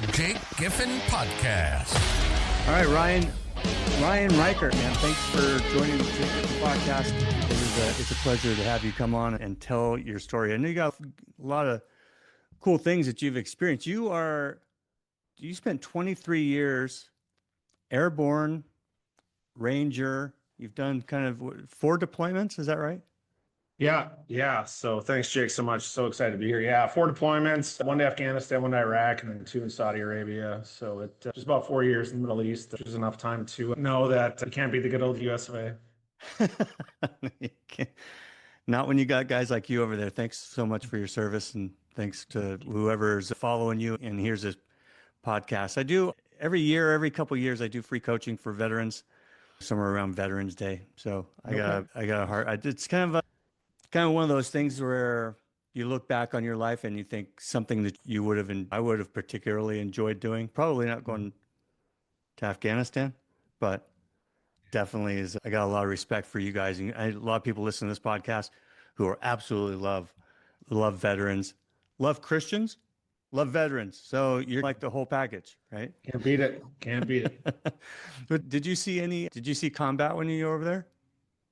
the Jake Giffin Podcast. All right, Ryan Reichert, man, thanks for joining the Jake Giffin Podcast. It's a pleasure to have you come on and tell your story. I know you got a lot of cool things that you've experienced. You spent 23 years airborne, Ranger. You've done kind of 4 deployments. Is that right? Yeah. So thanks, Jake, so much. So excited to be here. Yeah, 4 deployments, 1 to Afghanistan, 1 to Iraq, and then 2 in Saudi Arabia. So it just about 4 years in the Middle East, which is enough time to know that you can't beat the good old US of A. Not when you got guys like you over there. Thanks so much for your service, and thanks to whoever's following you and here's this podcast. I do every couple of years, I do free coaching for veterans, somewhere around Veterans Day. So I got a heart. It's kind of one of those things where you look back on your life and you think something that I would have particularly enjoyed doing. Probably not going to Afghanistan, but definitely I got a lot of respect for you guys. And a lot of people listen to this podcast who are absolutely love veterans, love Christians, love veterans. So you're like the whole package, right? Can't beat it. But did you see combat when you were over there?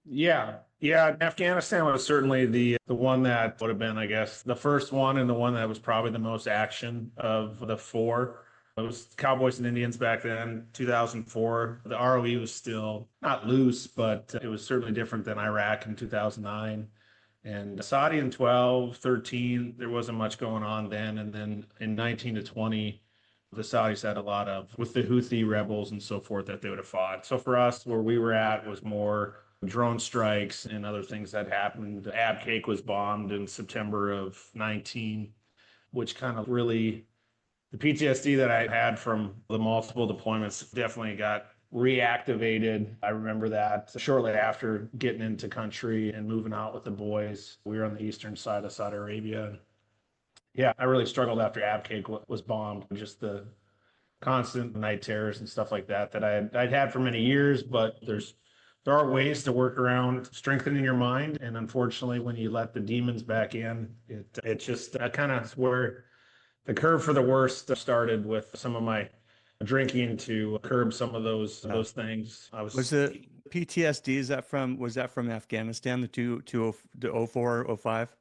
Yeah. Afghanistan was certainly the one that would have been, I guess, the first one and the one that was probably the most action of the 4. It was Cowboys and Indians back then, 2004. The ROE was still not loose, but it was certainly different than Iraq in 2009. And Saudi in 12, 13, there wasn't much going on then. And then in 19 to 20, the Saudis had a lot with the Houthi rebels and so forth that they would have fought. So for us, where we were at was more drone strikes and other things that happened. Abqaiq was bombed in September of 19, which kind of really, the PTSD that I had from the multiple deployments definitely got reactivated. I remember that shortly after getting into country and moving out with the boys. We were on the eastern side of Saudi Arabia. Yeah, I really struggled after Abqaiq was bombed. Just the constant night terrors and stuff like that I'd had for many years, but there are ways to work around strengthening your mind. And unfortunately, when you let the demons back in, it just kind of where the curve for the worst started with some of my drinking to curb some of those things. Was the PTSD, was that from Afghanistan, the 04, 05?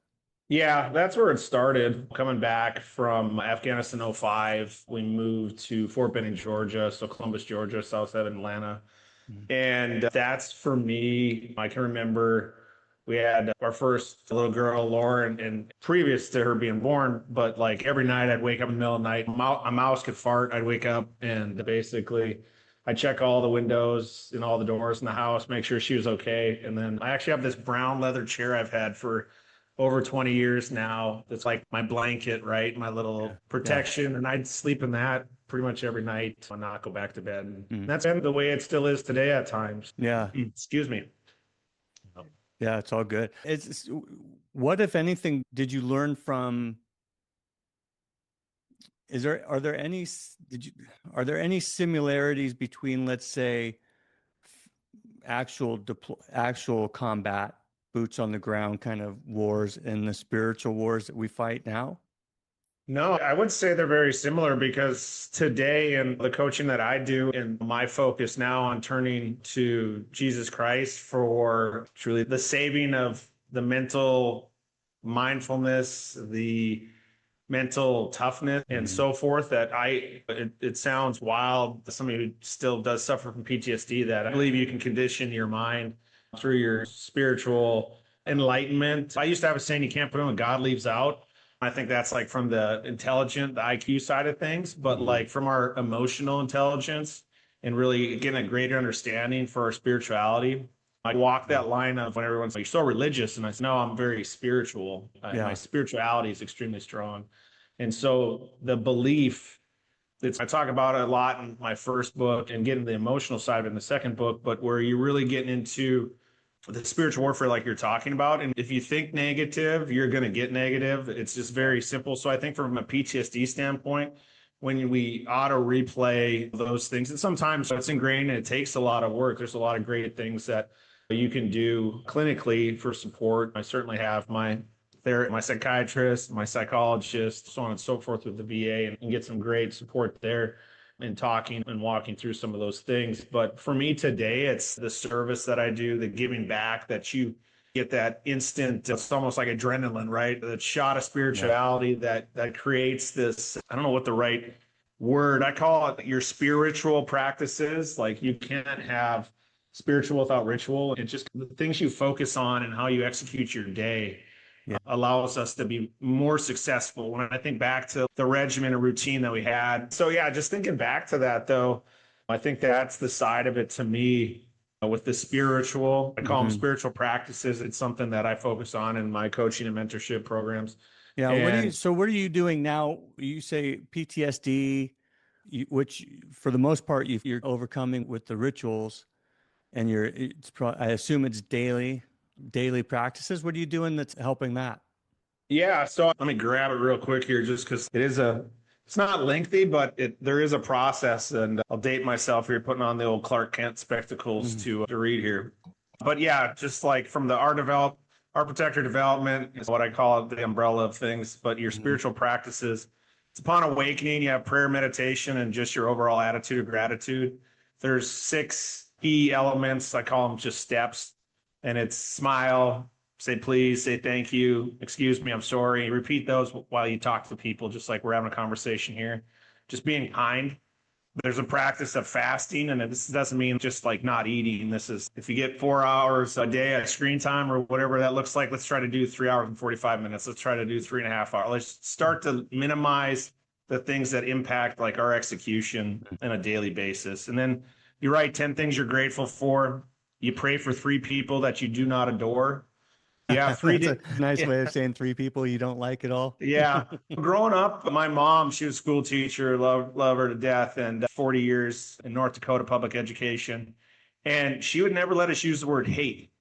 Yeah, that's where it started. Coming back from Afghanistan 05, we moved to Fort Benning, Georgia. So Columbus, Georgia, south side of Atlanta. And that's for me. I can remember we had our first little girl, Lauren, and previous to her being born, but like every night I'd wake up in the middle of the night, a mouse could fart, I'd wake up and basically I'd check all the windows and all the doors in the house, make sure she was okay. And then I actually have this brown leather chair I've had for over 20 years now. It's like my blanket, right? My little protection. And I'd sleep in that pretty much every night and not go back to bed. And that's the way it still is today at times. Yeah. Excuse me. Yeah, it's all good. What, if anything, did you learn from? Are there any similarities between, let's say, actual combat, boots on the ground kind of wars and the spiritual wars that we fight now? No, I would say they're very similar because today and the coaching that I do and my focus now on turning to Jesus Christ for truly the saving of the mental mindfulness, the mental toughness and so forth it sounds wild. Somebody who still does suffer from PTSD, that I believe you can condition your mind through your spiritual enlightenment. I used to have a saying, you can't put in what God leaves out. I think that's like from the IQ side of things, but like from our emotional intelligence and really getting a greater understanding for our spirituality. I walk that line of when everyone's like, you're so religious. And I say, no, I'm very spiritual. My spirituality is extremely strong. And so the belief, I talk about it a lot in my first book and getting the emotional side of it in the second book, but where you're really getting into the spiritual warfare like you're talking about. And if you think negative, you're going to get negative. It's just very simple. So I think from a PTSD standpoint, when we auto replay those things, and sometimes it's ingrained and it takes a lot of work. There's a lot of great things that you can do clinically for support. I certainly have my my psychiatrist, my psychologist, so on and so forth with the VA, and get some great support there in talking and walking through some of those things. But for me today, it's the service that I do, the giving back that you get that instant, it's almost like adrenaline, right? That shot of spirituality that creates this, I don't know what the right word, I call it your spiritual practices. Like you can't have spiritual without ritual. It's just the things you focus on and how you execute your day allows us to be more successful. When I think back to the regimen and routine that we had. So yeah, just thinking back to that though, I think that's the side of it to me with the spiritual, I call them spiritual practices. It's something that I focus on in my coaching and mentorship programs. Yeah. And What are you doing now? You say PTSD, which for the most part, you're overcoming with the rituals and I assume it's daily practices. What are you doing that's helping that? yeah, so let me grab it real quick here just because it's not lengthy, but there is a process, and I'll date myself here, putting on the old Clark Kent spectacles to read here. But yeah, just like from the art protector development is what I call it, the umbrella of things, but your spiritual practices, it's upon awakening, you have prayer, meditation, and just your overall attitude of gratitude. There's 6 key elements. I call them just steps, and it's smile, say please, say thank you, excuse me, I'm sorry. Repeat those while you talk to people, just like we're having a conversation here. Just being kind. There's a practice of fasting, and this doesn't mean just like not eating. This is if you get 4 hours a day of screen time or whatever that looks like, let's try to do 3 hours and 45 minutes. Let's try to do 3.5 hours. Let's start to minimize the things that impact like our execution on a daily basis. And then you write 10 things you're grateful for. You pray for 3 people that you do not adore. Yeah, That's a nice way of saying 3 people you don't like at all. Yeah. Growing up, my mom, she was a school teacher, love her to death, and 40 years in North Dakota public education. And she would never let us use the word hate.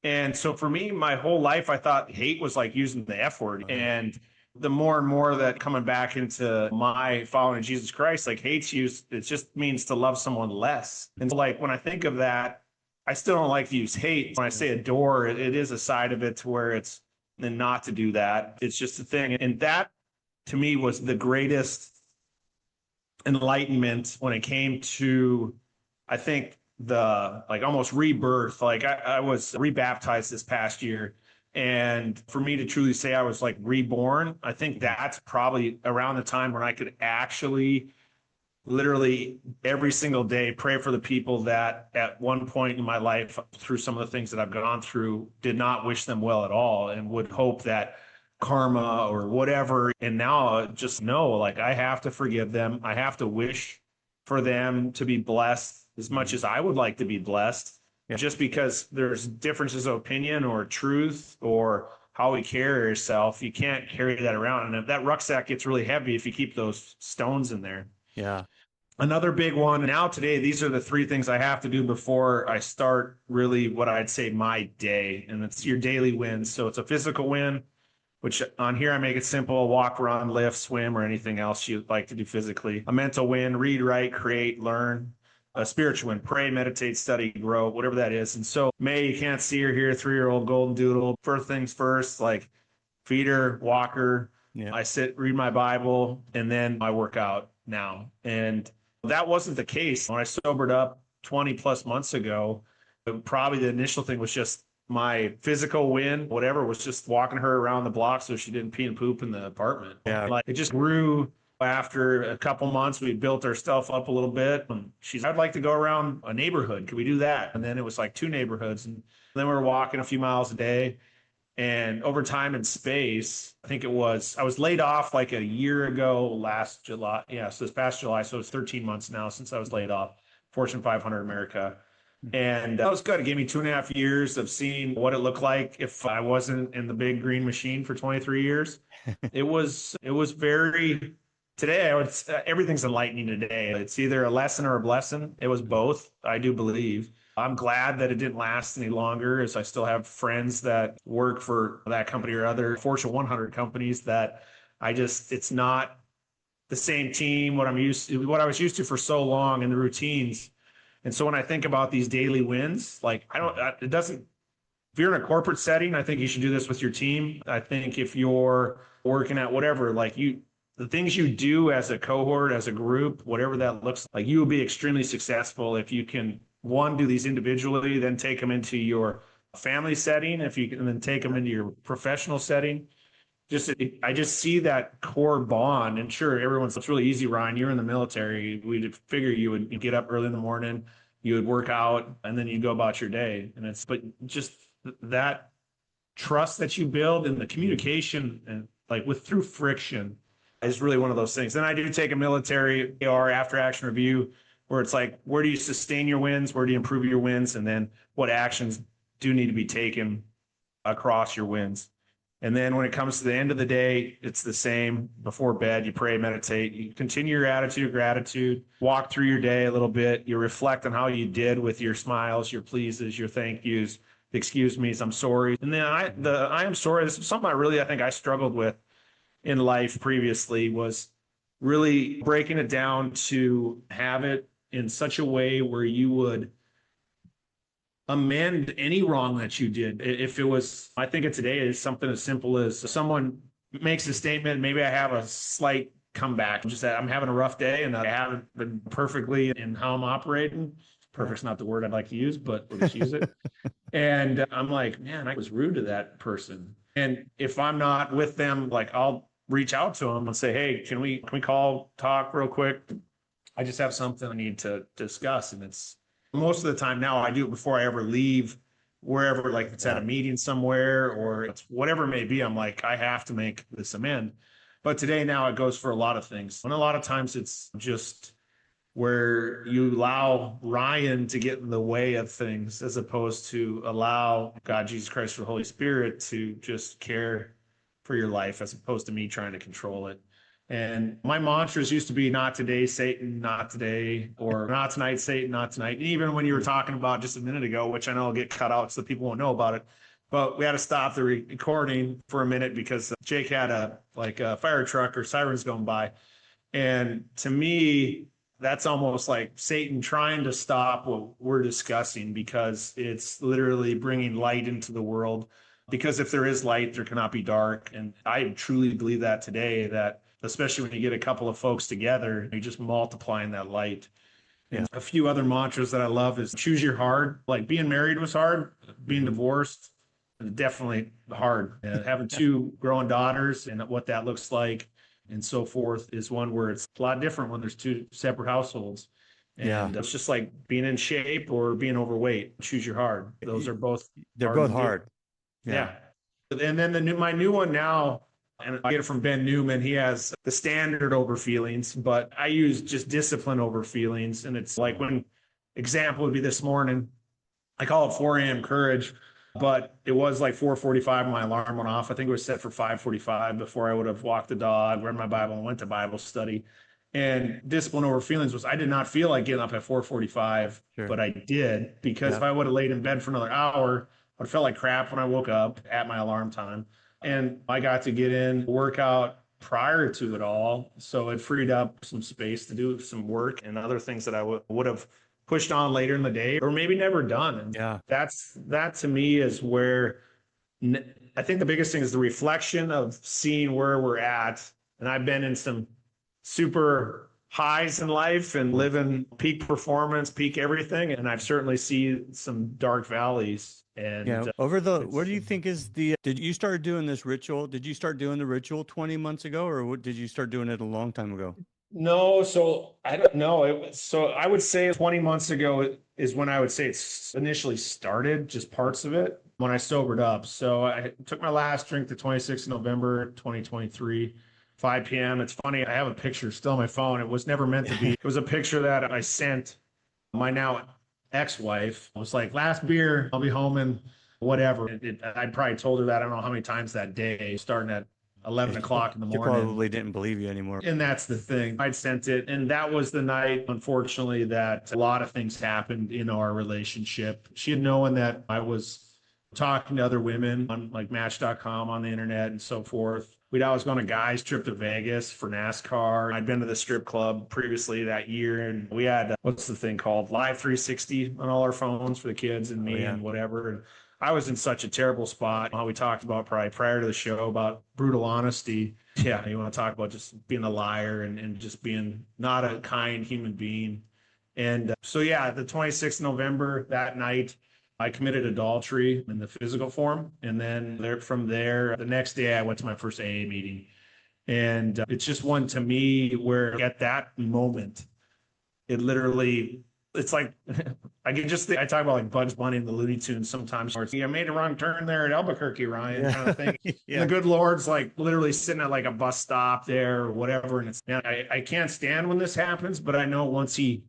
And so for me, my whole life, I thought hate was like using the F word. And the more and more that coming back into my following Jesus Christ, like hate's used, it just means to love someone less. And so like when I think of that, I still don't like to use hate. When I say adore, it is a side of it to where it's and not to do that. It's just a thing. And that to me was the greatest enlightenment when it came to, I think, the like almost rebirth. Like I was rebaptized this past year. And for me to truly say I was like reborn, I think that's probably around the time when I could actually literally every single day pray for the people that at one point in my life through some of the things that I've gone through did not wish them well at all and would hope that karma or whatever. And now just know, like I have to forgive them. I have to wish for them to be blessed as much as I would like to be blessed. Yeah. Just because there's differences of opinion or truth or how we carry ourselves, you can't carry that around. And if that rucksack gets really heavy if you keep those stones in there. Yeah. Another big one now today, these are the 3 things I have to do before I start really what I'd say my day. And it's your daily wins. So it's a physical win, which on here I make it simple: walk, run, lift, swim, or anything else you'd like to do physically. A mental win: read, write, create, learn. A spiritual win: pray, meditate, study, grow, whatever that is. And so May, you can't see her here, 3-year-old golden doodle. First things first, like feed her, walk her. Yeah. I sit, read my Bible, and then I work out now. And that wasn't the case when I sobered up 20 plus months ago. Probably the initial thing was just my physical win, whatever, was just walking her around the block so she didn't pee and poop in the apartment. Yeah. Like it just grew. After a couple months, we built our stuff up a little bit. And she's, I'd like to go around a neighborhood. Could we do that? And then it was like 2 neighborhoods. And then we were walking a few miles a day. And over time and space, I was laid off like a year ago last July. Yeah, so this past July. So it's 13 months now since I was laid off. Fortune 500 America. And that was good. It gave me 2.5 years of seeing what it looked like if I wasn't in the big green machine for 23 years. It was very, today, everything's enlightening today. It's either a lesson or a blessing. It was both, I do believe. I'm glad that it didn't last any longer, as I still have friends that work for that company or other Fortune 100 companies that it's not the same team, what I was used to for so long, and the routines. And so when I think about these daily wins, like If you're in a corporate setting, I think you should do this with your team. I think if you're working at whatever, the things you do as a cohort, as a group, whatever that looks like, you will be extremely successful if you can, one, do these individually, then take them into your family setting, if you can, and then take them into your professional setting. I just see that core bond. And sure, it's really easy, Ryan. You're in the military. We'd figure you'd get up early in the morning, you would work out, and then you'd go about your day. But just that trust that you build and the communication and through friction is really one of those things. Then I do take a military AR after action review where it's like, where do you sustain your wins? Where do you improve your wins? And then what actions do need to be taken across your wins? And then when it comes to the end of the day, it's the same. Before bed, you pray, meditate, you continue your attitude of gratitude, walk through your day a little bit. You reflect on how you did with your smiles, your pleases, your thank yous, excuse me's, I'm sorry. And then I am sorry. This is something I think I struggled with in life previously, was really breaking it down to have it in such a way where you would amend any wrong that you did. If it was, I think of today is something as simple as someone makes a statement, maybe I have a slight comeback, just that I'm having a rough day and I haven't been perfectly in how I'm operating. Perfect's not the word I'd like to use, but we'll just use it. And I'm like, man, I was rude to that person. And if I'm not with them, I'll reach out to them and say, hey, can we talk real quick? I just have something I need to discuss. And it's most of the time now I do it before I ever leave wherever, if it's at a meeting somewhere or it's whatever it may be. I'm like, I have to make this amend. But today now it goes for a lot of things. And a lot of times it's just where you allow Ryan to get in the way of things as opposed to allow God, Jesus Christ, or the Holy Spirit to just care for your life as opposed to me trying to control it. And my mantras used to be not today, Satan, not today, or not tonight, Satan, not tonight. And even when you were talking about just a minute ago, which I know will get cut out so people won't know about it, but we had to stop the recording for a minute because Jake had a fire truck or sirens going by. And to me, that's almost like Satan trying to stop what we're discussing because it's literally bringing light into the world. Because if there is light, there cannot be dark. And I truly believe that today, that especially when you get a couple of folks together, you're just multiplying that light. Yeah. And a few other mantras that I love is choose your hard. Like being married was hard, being divorced, definitely hard. Having two growing daughters and what that looks like and so forth is one where it's a lot different when there's two separate households. And it's just like being in shape or being overweight. Choose your hard. Those are both. They're both hard. Yeah. And then my new one now, and I get it from Ben Newman. He has the standard over feelings, but I use just discipline over feelings. And it's like example would be this morning, I call it 4 a.m. courage, but it was 4:45 when my alarm went off. I think it was set for 5:45 before I would have walked the dog, read my Bible, and went to Bible study. And discipline over feelings was I did not feel like getting up at 4:45, but I did because if I would have laid in bed for another hour, I felt like crap when I woke up at my alarm time. And I got to get in workout prior to it all. So it freed up some space to do some work and other things that I would have pushed on later in the day or maybe never done. And that to me is where I think the biggest thing is the reflection of seeing where we're at. And I've been in some super highs in life and living peak performance, peak everything. And I've certainly seen some dark valleys. And what do you think is did you start doing this ritual? Did you start doing the ritual 20 months ago or did you start doing it a long time ago? No, so I don't know. So I would say 20 months ago is when I would say it's initially started, just parts of it, when I sobered up. So I took my last drink the 26th of November, 2023, 5 p.m. It's funny, I have a picture still on my phone. It was never meant to be. It was a picture that I sent my now ex-wife. I was like, last beer, I'll be home in whatever. I probably told her that I don't know how many times that day, starting at 11 o'clock in the morning. She probably didn't believe you anymore. And that's the thing. I'd sent it. And that was the night, unfortunately, that a lot of things happened in our relationship. She had known that I was talking to other women on Match.com on the internet and so forth. We'd always gone on a guys trip to Vegas for NASCAR. I'd been to the strip club previously that year. And we had, what's the thing called? Live 360 on all our phones for the kids and me and whatever. And I was in such a terrible spot. How we talked about probably prior to the show about brutal honesty. Yeah, you want to talk about just being a liar and just being not a kind human being. And so, yeah, the 26th of November, that night, I committed adultery in the physical form. And then from there, the next day, I went to my first AA meeting. And it's just one to me where at that moment, it literally, it's like, I can just think, I talk about like Bugs Bunny and the Looney Tunes sometimes. Where it's, I made a wrong turn there at Albuquerque, Ryan, kind of thing. Yeah. The good Lord's like literally sitting at like a bus stop there or whatever. And it's, man, I can't stand when this happens, but I know once he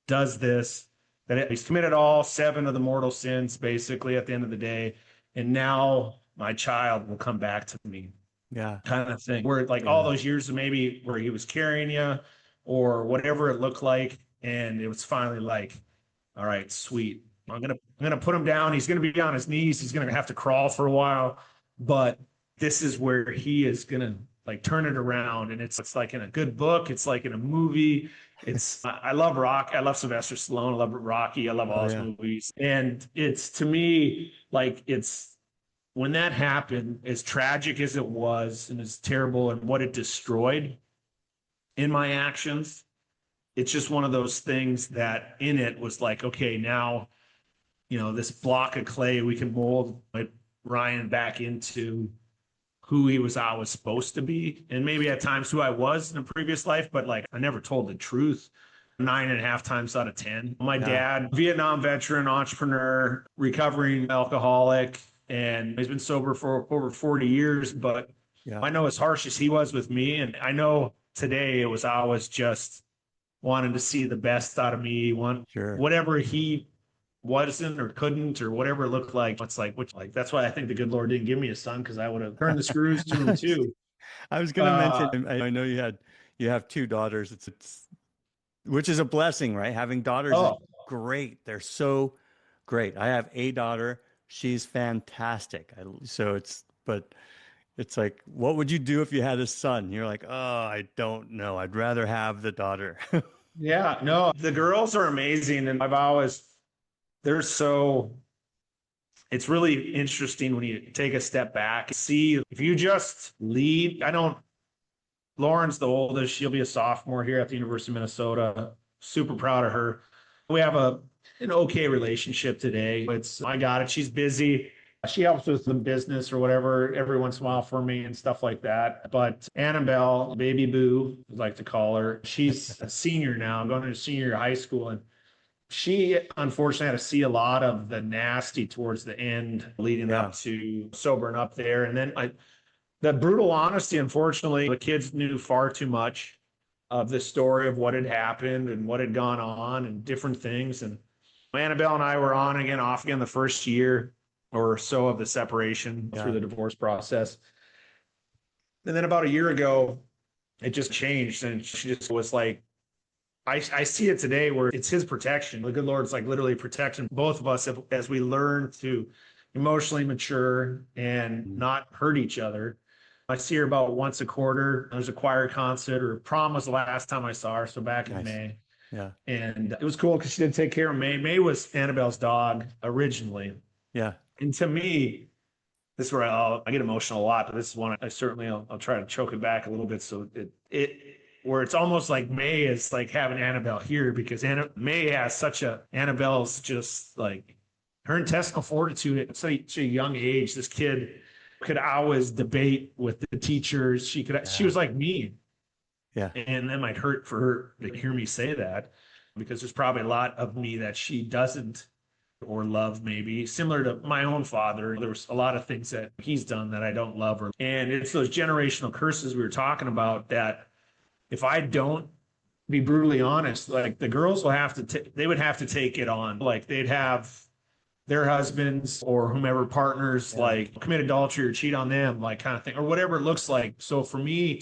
does this, that he's committed all 7 of the mortal sins basically at the end of the day. And now my child will come back to me. Yeah. Kind of thing. Where like all those years maybe where he was carrying you or whatever it looked like. And it was finally like, all right, sweet. I'm gonna put him down. He's gonna be on his knees. He's gonna have to crawl for a while. But this is where he is gonna like turn it around. And it's like in a good book, it's like in a movie. I love rock. I love Sylvester Stallone. I love Rocky. I love all his movies. And it's to me like it's when that happened, as tragic as it was and as terrible and what it destroyed in my actions, it's just one of those things that in it was like, okay, now, this block of clay, we can mold Ryan back into who he was, I was supposed to be. And maybe at times who I was in a previous life, but like I never told the truth 9.5 times out of 10. My dad, Vietnam veteran, entrepreneur, recovering alcoholic, and he's been sober for over 40 years. But I know as harsh as he was with me, and I know today it was, I was just wanting to see the best out of me, whatever he wasn't or couldn't or whatever it looked like. It's like, that's why I think the good Lord didn't give me a son, because I would have turned the screws to him too. I was going to mention, I know you have 2 daughters. It's which is a blessing, right? Having daughters is great. They're so great. I have a daughter. She's fantastic. But it's like, what would you do if you had a son? You're like, oh, I don't know. I'd rather have the daughter. Yeah, no, the girls are amazing. And it's really interesting when you take a step back, see if you just lead. Lauren's the oldest. She'll be a sophomore here at the University of Minnesota. Super proud of her. We have an okay relationship today. I got it. She's busy. She helps with the business or whatever every once in a while for me and stuff like that. But Annabelle, baby boo, I like to call her, she's a senior now, going to senior year of high school. And she unfortunately had to see a lot of the nasty towards the end leading up to sobering up there. And then the brutal honesty, unfortunately, the kids knew far too much of the story of what had happened and what had gone on and different things. And Annabelle and I were on again, off again the first year or so of the separation through the divorce process. And then about a year ago, it just changed. And she just was like, I see it today where it's his protection. The good Lord's like literally protecting both of us as we learn to emotionally mature and not hurt each other. I see her about once a quarter. There's a choir concert, or prom was the last time I saw her. So back in May. Yeah. And it was cool because she did take care of May. May was Annabelle's dog originally. Yeah. And to me, this is where I get emotional a lot, but this is one I'll try to choke it back a little bit. So where it's almost like May is like having Annabelle here, because May has Annabelle's just like her intestinal fortitude at such a young age. This kid could always debate with the teachers. She was like me. Yeah. And that might hurt for her to hear me say that, because there's probably a lot of me that she doesn't or love, maybe similar to my own father. There was a lot of things that he's done that I don't love. And it's those generational curses we were talking about, that if I don't be brutally honest, like the girls will have to, they would have to take it on. Like they'd have their husbands or whomever partners like commit adultery or cheat on them, like kind of thing, or whatever it looks like. So for me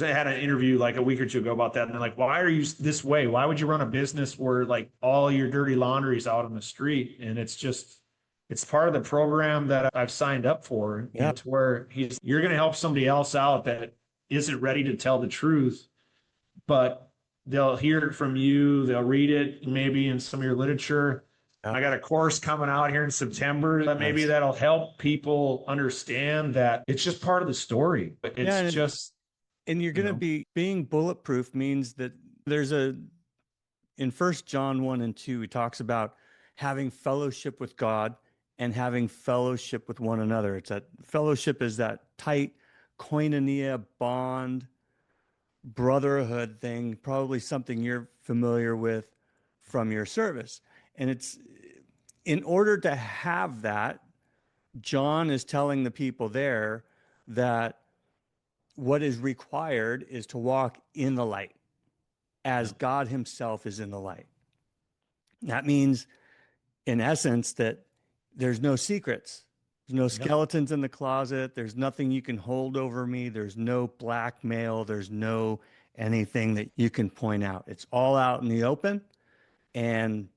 I had an interview like a week or two ago about that. And they're like, why are you this way? Why would you run a business where like all your dirty laundry is out on the street? And it's part of the program that I've signed up for. Yeah. To where you're going to help somebody else out that isn't ready to tell the truth, but they'll hear it from you. They'll read it maybe in some of your literature, I got a course coming out here in September that maybe Nice. that'll help people understand that it's just part of the story. Yeah, It's just, and you're you going to know, be being bulletproof means that there's in First John 1 and 2, he talks about having fellowship with God and having fellowship with one another. It's that fellowship is that tight koinonia bond, brotherhood thing, probably something you're familiar with from your service. And it's in order to have that, John is telling the people there that what is required is to walk in the light as God himself is in the light. That means, in essence, that there's no secrets. There's no skeletons in the closet. There's nothing you can hold over me. There's no blackmail. There's no anything that you can point out. It's all out in the open, and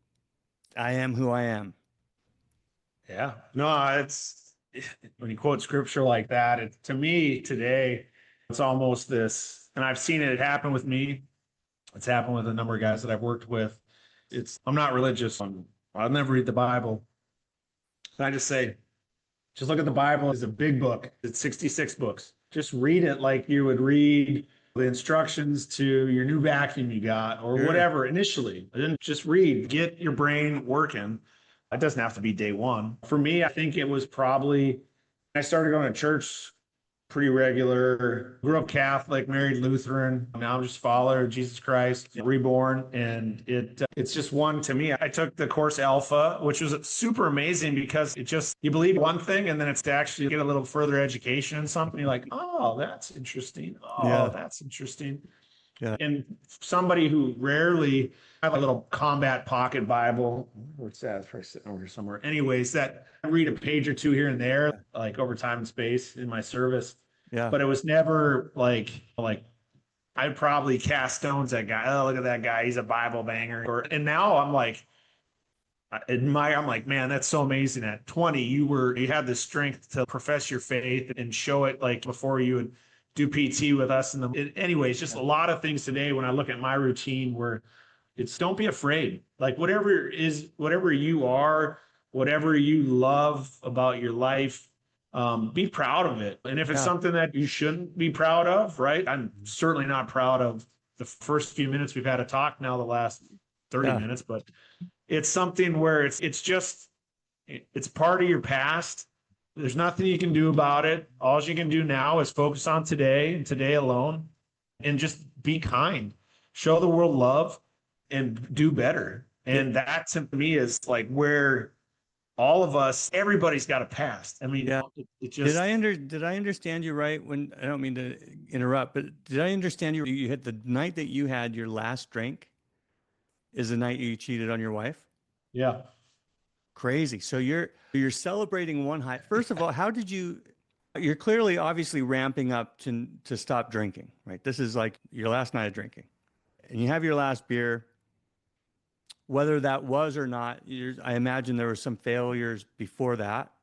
I am who I am. yeah. No, it's when you quote scripture like that, to me today, it's almost this, and I've seen it happen with me. It's happened with a number of guys that I've worked with. I'm not religious. I'll never read the Bible. And I just say, just look at the Bible. It's a big book. It's 66 books. Just read it like you would read the instructions to your new vacuum you got or whatever initially. And then just read, get your brain working. It doesn't have to be day one. For me, I think it was probably, I started going to church pretty regular, grew up Catholic, married Lutheran. Now I'm just a follower of Jesus Christ, reborn. And it's just one to me. I took the course Alpha, which was super amazing because you believe one thing and then it's to actually get a little further education in something. You're like, oh, that's interesting. Oh, that's interesting. Yeah. And somebody who rarely, I have a little combat pocket Bible. What's that? It's probably sitting over here somewhere. Anyways, that I read a page or two here and there, like over time and space in my service. Yeah. But it was never like I'd probably cast stones at guy. Oh, look at that guy. He's a Bible banger. And now I'm like, I'm like, man, that's so amazing. At 20, you had the strength to profess your faith and show it like before you would do PT with us. Anyways, just a lot of things today when I look at my routine where it's don't be afraid. Like whatever you are, whatever you love about your life, be proud of it. And if it's something that you shouldn't be proud of, right? I'm certainly not proud of the first few minutes we've had a talk now, the last 30 minutes, but it's something where it's part of your past. There's nothing you can do about it. All you can do now is focus on today and today alone and just be kind, show the world love and do better. And that to me is like where all of us, everybody's got a past. I mean, it just. Did I understand you right when, I don't mean to interrupt, but did I understand you hit the night that you had your last drink is the night you cheated on your wife? Yeah. Crazy. So you're celebrating one high. First of all, you're clearly obviously ramping up to stop drinking, right? This is like your last night of drinking and you have your last beer. Whether that was or not, I imagine there were some failures before that.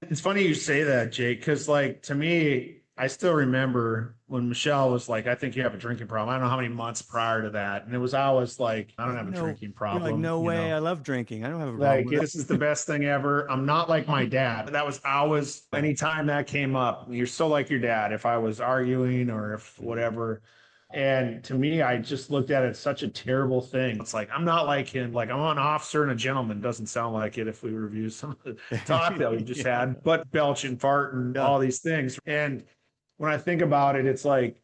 It's funny you say that, Jake, because like to me, I still remember when Michelle was like, I think you have a drinking problem. I don't know how many months prior to that. And it was always like, I don't have a drinking problem. You're like, no way. I love drinking. I don't have a problem. Like, this is the best thing ever. I'm not like my dad. That was always, anytime that came up, you're so like your dad. If I was arguing or if whatever. And to me, I just looked at it as such a terrible thing. It's like, I'm not like him. Like, I'm an officer and a gentleman. Doesn't sound like it if we review some of the talk that we just had. But belch and fart and all these things. And when I think about it, it's like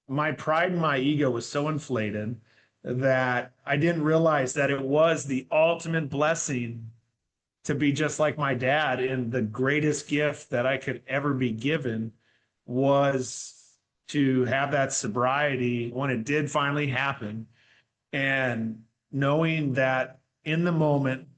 my pride and my ego was so inflated that I didn't realize that it was the ultimate blessing to be just like my dad. And the greatest gift that I could ever be given was to have that sobriety when it did finally happen, and knowing that in the moment,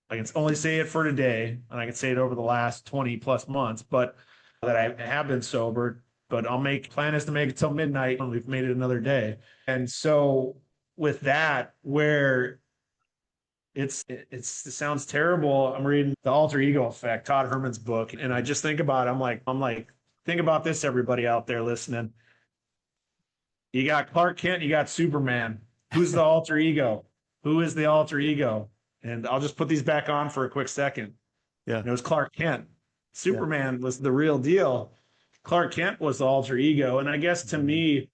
I can only say it for today, and I can say it over the last 20 plus months, but that I have been sober, but plan is to make it till midnight when we've made it another day. And so with that, where it sounds terrible. I'm reading The Alter Ego Effect, Todd Herman's book, and I just think about it. I'm like, think about this, everybody out there listening. You got Clark Kent, you got Superman. Who's the alter ego? Who is the alter ego? And I'll just put these back on for a quick second. Yeah. And it was Clark Kent. Superman was the real deal. Clark Kent was the alter ego. And I guess to me,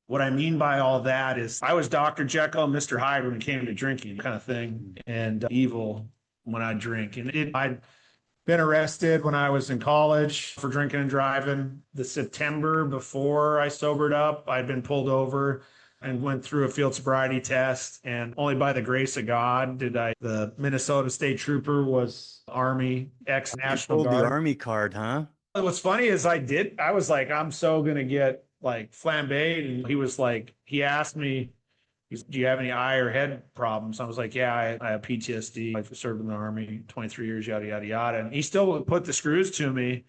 what I mean by all that is I was Dr. Jekyll and Mr. Hyde when it came to drinking kind of thing, and evil when I drink. And I'd been arrested when I was in college for drinking and driving. The September before I sobered up, I'd been pulled over and went through a field sobriety test. And only by the grace of God the Minnesota State Trooper was Army, ex-National Guard. The Army card, huh? What's funny is I was like, I'm so going to get like flambéed. And he was like, he asked me, do you have any eye or head problems? I was like, yeah, I have PTSD. I served in the Army 23 years, yada, yada, yada. And he still put the screws to me.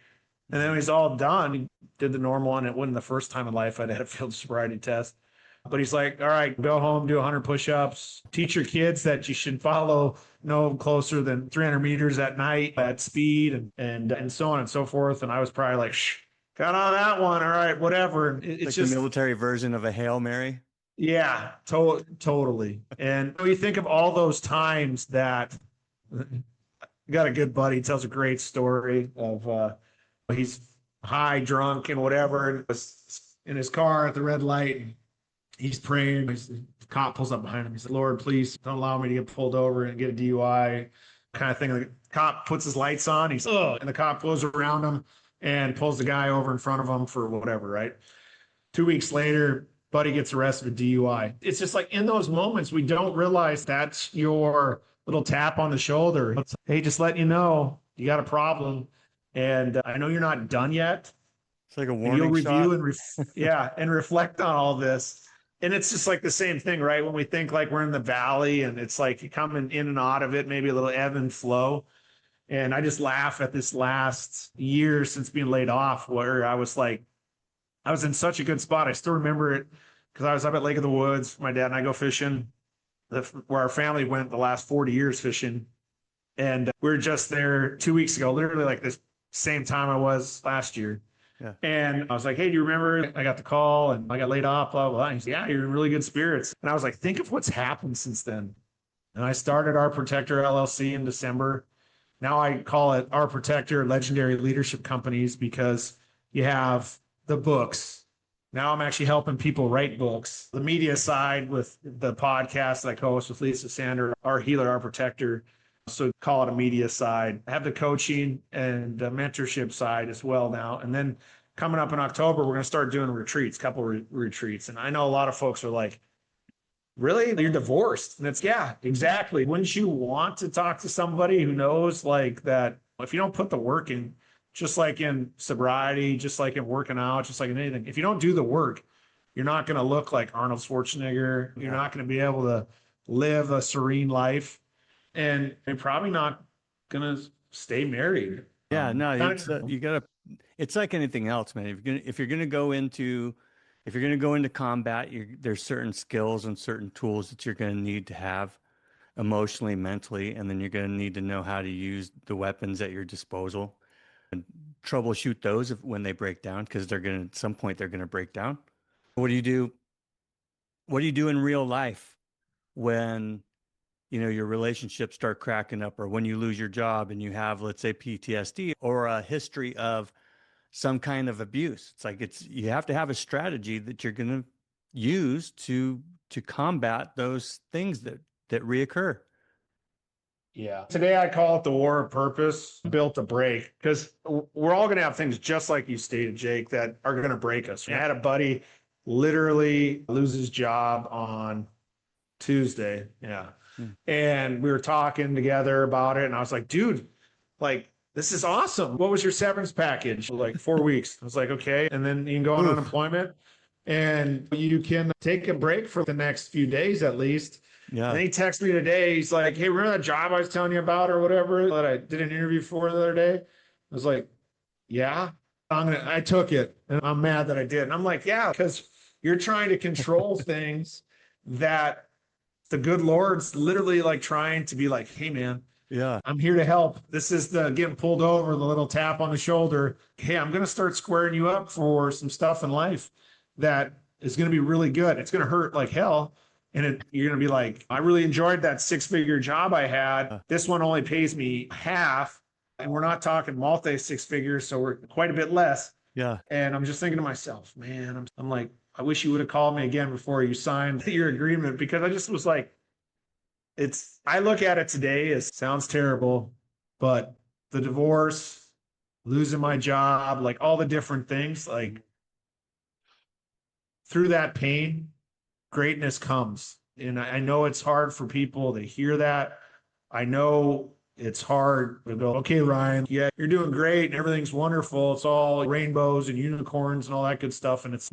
And then when he's all done, he did the normal one. It wasn't the first time in life I'd had a field sobriety test. But he's like, all right, go home, do 100 push-ups, teach your kids that you should follow no closer than 300 meters at night at speed and so on and so forth. And I was probably like, got on that one. All right, whatever. It's like just the military version of a Hail Mary. Yeah, totally. And you think of all those times that got a good buddy, tells a great story of he's high, drunk, and whatever, and was in his car at the red light. And he's praying. The cop pulls up behind him. He said, Lord, please don't allow me to get pulled over and get a DUI kind of thing. The cop puts his lights on. He's, and the cop goes around him and pulls the guy over in front of him for whatever, right? 2 weeks later, buddy gets arrested for DUI. It's just like in those moments, we don't realize that's your little tap on the shoulder. It's, hey, just letting you know, you got a problem. And I know you're not done yet. It's like a warning You'll shot. review and reflect on all this. And it's just like the same thing, right? When we think like we're in the valley and it's like you're coming in and out of it, maybe a little ebb and flow. And I just laugh at this last year since being laid off, where I was like, I was in such a good spot. I still remember it because I was up at Lake of the Woods. My dad and I go fishing, where our family went the last 40 years fishing. And we were just there 2 weeks ago, literally like this same time I was last year. Yeah. And I was like, hey, do you remember I got the call and I got laid off, blah, blah, blah. And he said, yeah, you're in really good spirits. And I was like, think of what's happened since then. And I started Our Protector LLC in December. Now I call it Our Protector Legendary Leadership Companies because you have the books. Now I'm actually helping people write books. The media side with the podcast that I co-host with Lisa Sander, Our Healer, Our Protector. So call it a media side. I have the coaching and the mentorship side as well now. And then coming up in October, we're going to start doing retreats, couple retreats. And I know a lot of folks are like, really? You're divorced? And it's, yeah, exactly. Wouldn't you want to talk to somebody who knows like that if you don't put the work in, just like in sobriety, just like in working out, just like in anything, if you don't do the work, you're not going to look like Arnold Schwarzenegger. You're not going to be able to live a serene life. And you're probably not going to stay married. Yeah, no, you gotta, it's like anything else, man. If you're gonna go into combat, there's certain skills and certain tools that you're gonna need to have emotionally, mentally, and then you're gonna need to know how to use the weapons at your disposal and troubleshoot those when they break down, because at some point they're gonna break down. What do you do? What do you do in real life when your relationships start cracking up, or when you lose your job and you have, let's say, PTSD or a history of some kind of abuse? It's like you have to have a strategy that you're going to use to combat those things that reoccur. Yeah. Today I call it the war of purpose, built to break, because we're all going to have things just like you stated, Jake, that are going to break us. I had a buddy literally lose his job on Tuesday. Yeah. And we were talking together about it. And I was like, dude, like, this is awesome. What was your severance package? Like 4 weeks. I was like, okay. And then you can go on unemployment and you can take a break for the next few days at least. Yeah. And he texted me today. He's like, hey, remember that job I was telling you about or whatever that I did an interview for the other day? I was like, yeah, I took it and I'm mad that I did. And I'm like, yeah, because you're trying to control things that the good Lord's literally like trying to be like, hey, man, yeah, I'm here to help. This is the getting pulled over, the little tap on the shoulder. Hey, I'm going to start squaring you up for some stuff in life that is going to be really good. It's going to hurt like hell. And you're going to be like, I really enjoyed that 6-figure job I had. This one only pays me half. And we're not talking multi 6 figures. So we're quite a bit less. Yeah. And I'm just thinking to myself, man, I'm like, I wish you would have called me again before you signed your agreement, because I just was like, I look at it today as sounds terrible, but the divorce, losing my job, like all the different things, like through that pain, greatness comes. And I know it's hard for people to hear that. I know it's hard to go, okay, Ryan, yeah, you're doing great and everything's wonderful. It's all rainbows and unicorns and all that good stuff. And it's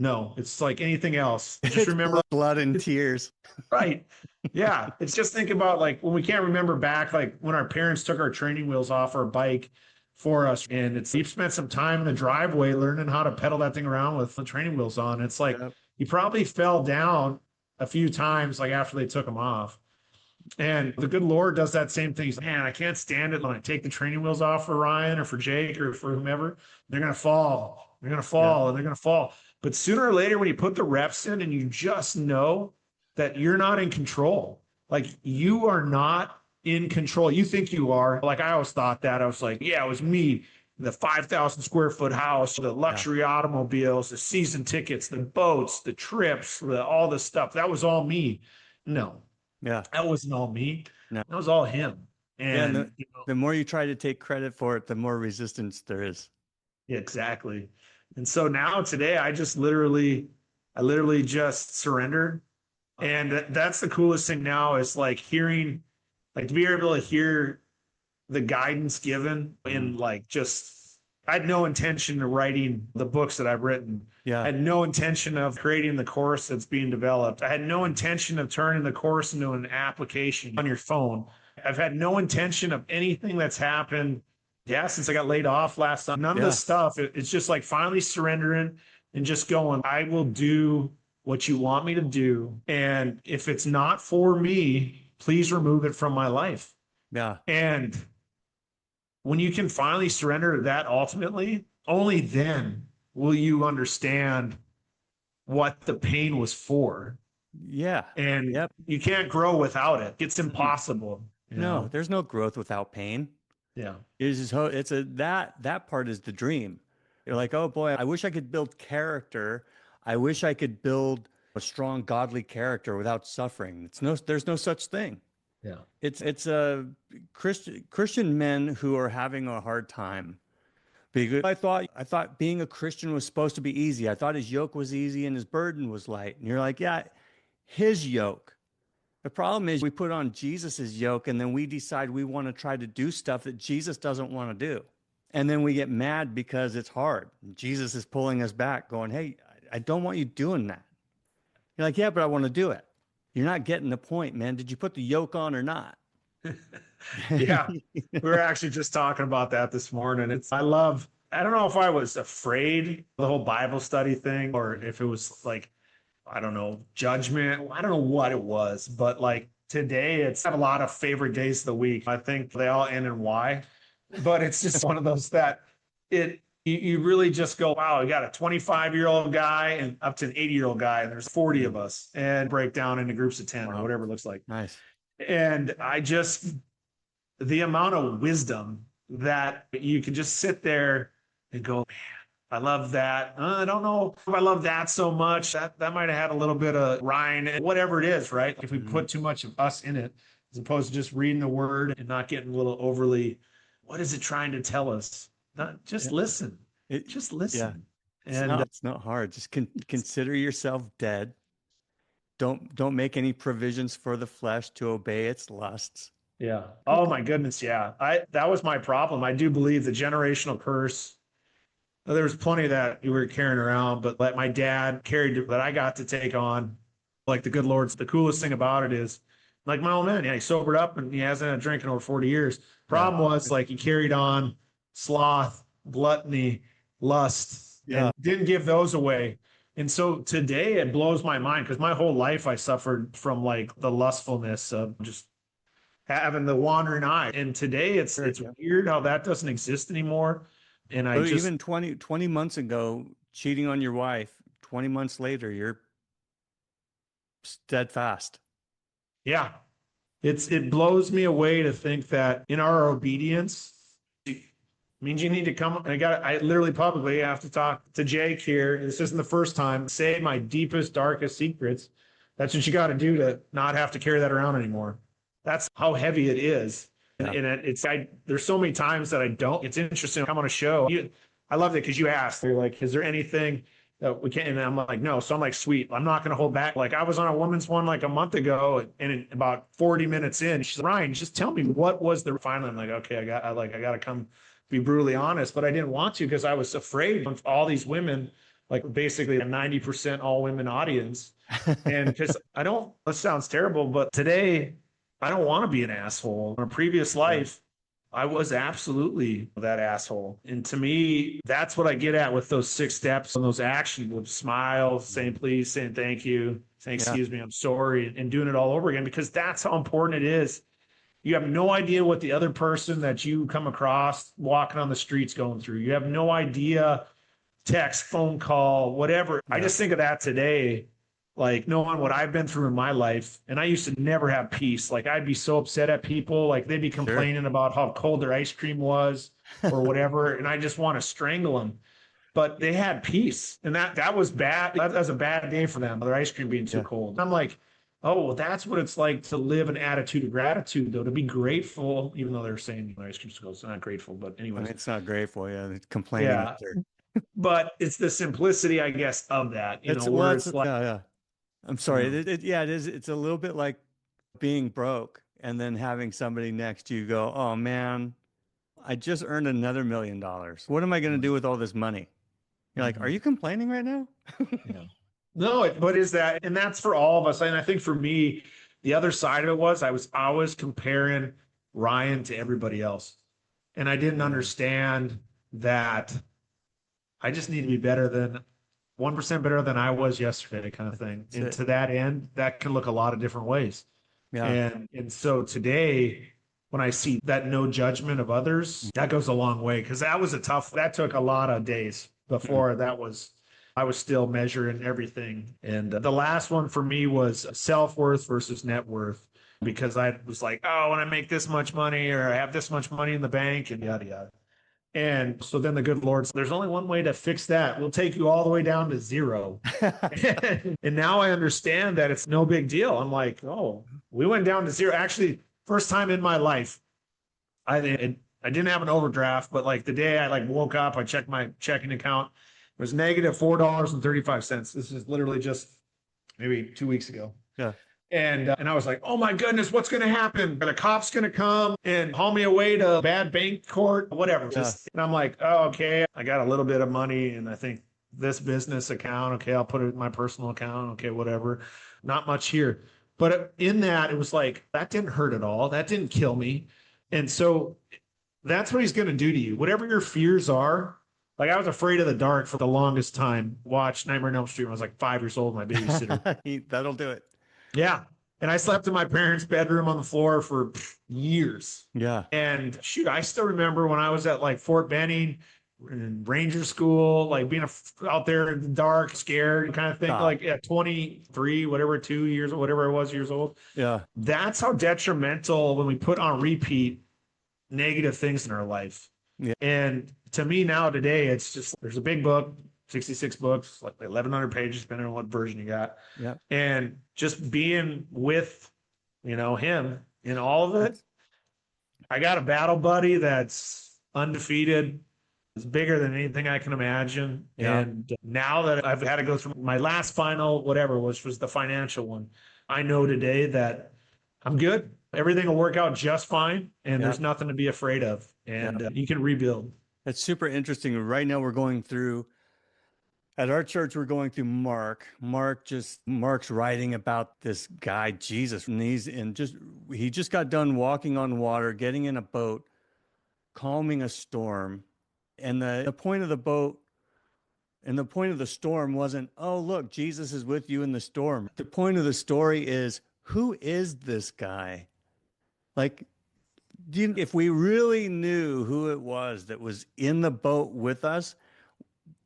like anything else. Just remember blood and tears. Right. Yeah. It's just think about like when we can't remember back, like when our parents took our training wheels off our bike for us. And you've spent some time in the driveway learning how to pedal that thing around with the training wheels on. It's like, you probably fell down a few times, like after they took them off. And the good Lord does that same thing. He's like, man, I can't stand it when I take the training wheels off for Ryan or for Jake or for whomever. They're going to fall. They're going to fall and they're going to fall. But sooner or later, when you put the reps in and you just know that you're not in control, like you are not in control. You think you are. Like I always thought that. I was like, yeah, it was me. The 5,000 square foot house, the luxury automobiles, the season tickets, the boats, the trips, all the stuff. That was all me. No. Yeah. That wasn't all me. No. That was all him. And the more you try to take credit for it, the more resistance there is. Yeah, exactly. And so now today, I literally just surrendered. And that's the coolest thing now is like hearing, like to be able to hear the guidance given in like I had no intention of writing the books that I've written. Yeah. I had no intention of creating the course that's being developed. I had no intention of turning the course into an application on your phone. I've had no intention of anything that's happened. Yeah, since I got laid off last time, none of this stuff. It's just like finally surrendering and just going, I will do what you want me to do. And if it's not for me, please remove it from my life. Yeah. And when you can finally surrender to that, ultimately, only then will you understand what the pain was for. Yeah. And you can't grow without it. It's impossible. No, there's no growth without pain. Yeah. That part is the dream. You're like, oh boy, I wish I could build character. I wish I could build a strong godly character without suffering. There's no such thing. Yeah. It's a Christian men who are having a hard time. Because I thought being a Christian was supposed to be easy. I thought his yoke was easy and his burden was light. And you're like, yeah, his yoke. The problem is we put on Jesus's yoke and then we decide we want to try to do stuff that Jesus doesn't want to do. And then we get mad because it's hard. Jesus is pulling us back going, hey, I don't want you doing that. You're like, yeah, but I want to do it. You're not getting the point, man. Did you put the yoke on or not? Yeah. We were actually just talking about that this morning. I don't know if I was afraid of the whole Bible study thing or if it was like, I don't know, judgment. I don't know what it was, but like today it's a lot of favorite days of the week. I think they all end in Y, but it's just one of those that you really just go, wow, you got a 25-year-old guy and up to an 80-year-old guy, and there's 40 of us, and break down into groups of 10 or whatever it looks like. Nice. And the amount of wisdom that you can just sit there and go, man, I love that. I don't know if I love that so much. That might have had a little bit of Ryan, whatever it is, right? If we put too much of us in it, as opposed to just reading the word and not getting a little overly, what is it trying to tell us? Just listen. Just listen. Yeah. And it's not hard. Just consider yourself dead. Don't make any provisions for the flesh to obey its lusts. Yeah. Oh my goodness. Yeah. That was my problem. I do believe the generational curse. There was plenty that you were carrying around, but like my dad carried that I got to take on. Like the good Lord's, the coolest thing about it is like my old man. Yeah. He sobered up and he hasn't had a drink in over 40 years. Problem was like he carried on sloth, gluttony, lust, and didn't give those away. And so today it blows my mind because my whole life I suffered from like the lustfulness of just having the wandering eye. And today it's weird how that doesn't exist anymore. And even 20 months ago, cheating on your wife, 20 months later, you're steadfast. Yeah. It blows me away to think that in our obedience means you need to come. I literally publicly have to talk to Jake here. This isn't the first time. Say my deepest, darkest secrets. That's what you got to do to not have to carry that around anymore. That's how heavy it is. Yeah. And there's so many times that I don't. It's interesting to come on a show. I loved it because you asked, they're like, is there anything that we can't? And I'm like, no. So I'm like, sweet. I'm not going to hold back. Like I was on a woman's one like a month ago, and about 40 minutes in, she's like, Ryan, just tell me what was the. Finally, I'm like, okay, I got to come be brutally honest, but I didn't want to because I was afraid of all these women, like basically a 90% all women audience. And because that sounds terrible, but today I don't want to be an asshole. In a previous life, I was absolutely that asshole. And to me, that's what I get at with those 6 steps and those actions with smile, saying please, saying thank you, saying excuse me, I'm sorry, and doing it all over again, because that's how important it is. You have no idea what the other person that you come across walking on the streets going through. You have no idea, text, phone call, whatever. I just think of that today, like knowing what I've been through in my life. And I used to never have peace. Like I'd be so upset at people. Like they'd be complaining about how cold their ice cream was or whatever. And I just want to strangle them. But they had peace. And that was bad. That was a bad day for them, their ice cream being too cold. And I'm like, oh, well, that's what it's like to live an attitude of gratitude, though, to be grateful, even though they're saying ice cream schools, it's not grateful. But anyways. I mean, it's not grateful. Yeah. It's complaining. Yeah. But it's the simplicity, I guess, of that. It's like, yeah. I'm sorry. It is. It's a little bit like being broke and then having somebody next to you go, oh, man, I just earned another $1 million. What am I going to do with all this money? You're like, are you complaining right now? No, but is that, and that's for all of us. And I think for me, the other side of it was I was always comparing Ryan to everybody else. And I didn't understand that I just need to be better than 1% better than I was yesterday, kind of thing. And to that end, that can look a lot of different ways. Yeah. And so today, when I see that no judgment of others, that goes a long way, because that took a lot of days before I was still measuring everything. And the last one for me was self-worth versus net worth, because I was like, oh, when I make this much money or I have this much money in the bank and yada, yada. And so then the good Lord, there's only one way to fix that. We'll take you all the way down to 0. And now I understand that it's no big deal. I'm like, oh, we went down to 0. Actually, first time in my life, I didn't have an overdraft, but like the day I woke up, I checked my checking account. It was negative $4.35. This is literally just maybe 2 weeks ago. Yeah. And I was like, oh my goodness, what's going to happen? Are the cops going to come and haul me away to bad bank court? Whatever. And I'm like, oh, okay. I got a little bit of money, and I think this business account, okay, I'll put it in my personal account. Okay, whatever. Not much here. But in that, it was like, that didn't hurt at all. That didn't kill me. And so that's what he's going to do to you. Whatever your fears are. Like I was afraid of the dark for the longest time. Watched Nightmare on Elm Street when I was like 5 years old, my babysitter. That'll do it. Yeah. And I slept in my parents' bedroom on the floor for years. Yeah. And shoot, I still remember when I was at like Fort Benning in Ranger School, like being out there in the dark, scared kind of thing, like at 23, whatever, 2 years or whatever I was years old. Yeah. That's how detrimental when we put on repeat negative things in our life. Yeah. And to me now today, it's just, there's a big book, 66 books, like 1,100 pages, depending on what version you got. Yeah. And just being with, him in all of it. I got a battle buddy that's undefeated. It's bigger than anything I can imagine. Yeah. And now that I've had to go through my last final, whatever, which was the financial one, I know today that I'm good. Everything will work out just fine. And there's nothing to be afraid of. And you can rebuild. That's super interesting. Right now we're going through, at our church, we're going through Mark. Mark's writing about this guy, Jesus, and he just got done walking on water, getting in a boat, calming a storm. And the point of the boat and the point of the storm wasn't, oh, look, Jesus is with you in the storm. The point of the story is, who is this guy? Like, if we really knew who it was that was in the boat with us,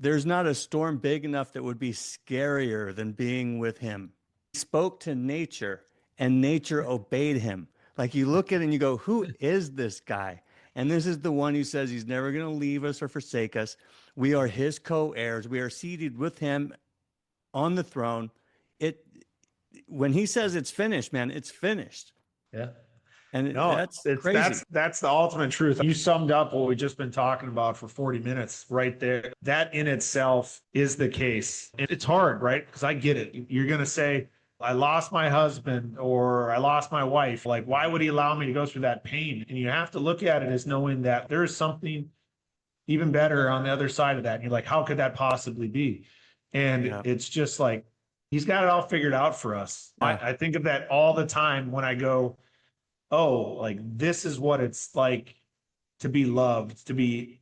there's not a storm big enough that would be scarier than being with him. He spoke to nature and nature obeyed him. Like you look at it and you go, who is this guy? And this is the one who says he's never going to leave us or forsake us. We are his co-heirs. We are seated with him on the throne. When he says it's finished, man, it's finished. Yeah. And No, that's crazy. That's the ultimate truth. You summed up what we've just been talking about for 40 minutes right there. That in itself is the case. And it's hard, right? Because I get it. You're going to say, I lost my husband or I lost my wife. Like, why would he allow me to go through that pain? And you have to look at it as knowing that there is something even better on the other side of that. And you're like, how could that possibly be? And it's just like, he's got it all figured out for us. Yeah. I think of that all the time when I go, oh, like this is what it's like to be loved, to be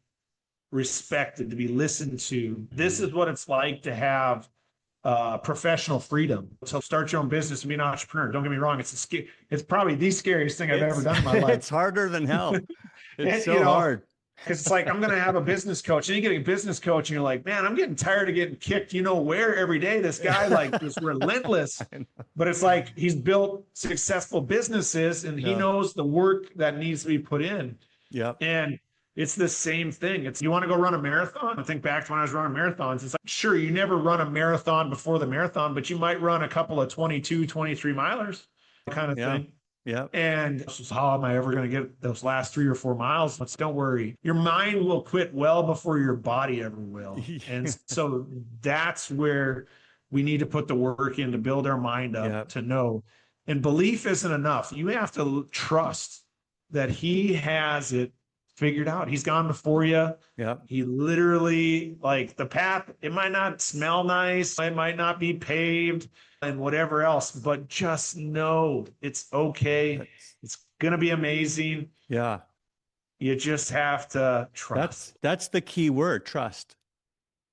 respected, to be listened to. This is what it's like to have professional freedom. So start your own business and be an entrepreneur. Don't get me wrong. It's probably the scariest thing I've ever done in my life. It's harder than hell. It's so you know, hard. Because it's like, I'm going to have a business coach. And you get a business coach and you're like, man, I'm getting tired of getting kicked, where every day. This guy like is relentless. But it's like he's built successful businesses and he knows the work that needs to be put in. Yeah. And it's the same thing. It's, you want to go run a marathon? I think back to when I was running marathons. It's like, sure, you never run a marathon before the marathon, but you might run a couple of 22, 23 milers kind of thing. Yeah. And this is, how am I ever going to get those last 3 or 4 miles? But don't worry. Your mind will quit well before your body ever will. And so that's where we need to put the work in to build our mind up to know. And belief isn't enough. You have to trust that he has it figured out. He's gone before you. Yeah. He literally, like the path, it might not smell nice. It might not be paved and whatever else, but just know it's okay. It's going to be amazing. Yeah. You just have to trust. That's the key word, trust.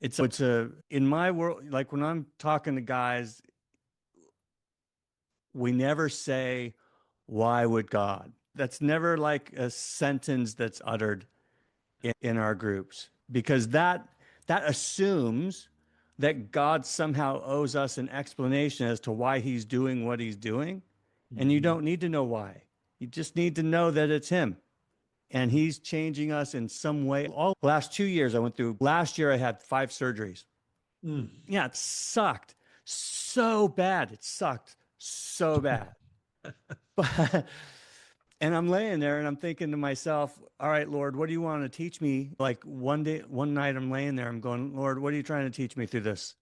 It's in my world, like when I'm talking to guys, we never say, why would God? That's never like a sentence that's uttered in our groups, because that assumes that God somehow owes us an explanation as to why he's doing what he's doing. And you don't need to know why. You just need to know that it's him. And he's changing us in some way. All last 2 years I went through. Last year I had 5 surgeries. Yeah, it sucked so bad. It sucked so bad. But and I'm laying there and I'm thinking to myself, all right, Lord, what do you want to teach me? Like one night I'm laying there, I'm going, Lord, what are you trying to teach me through this?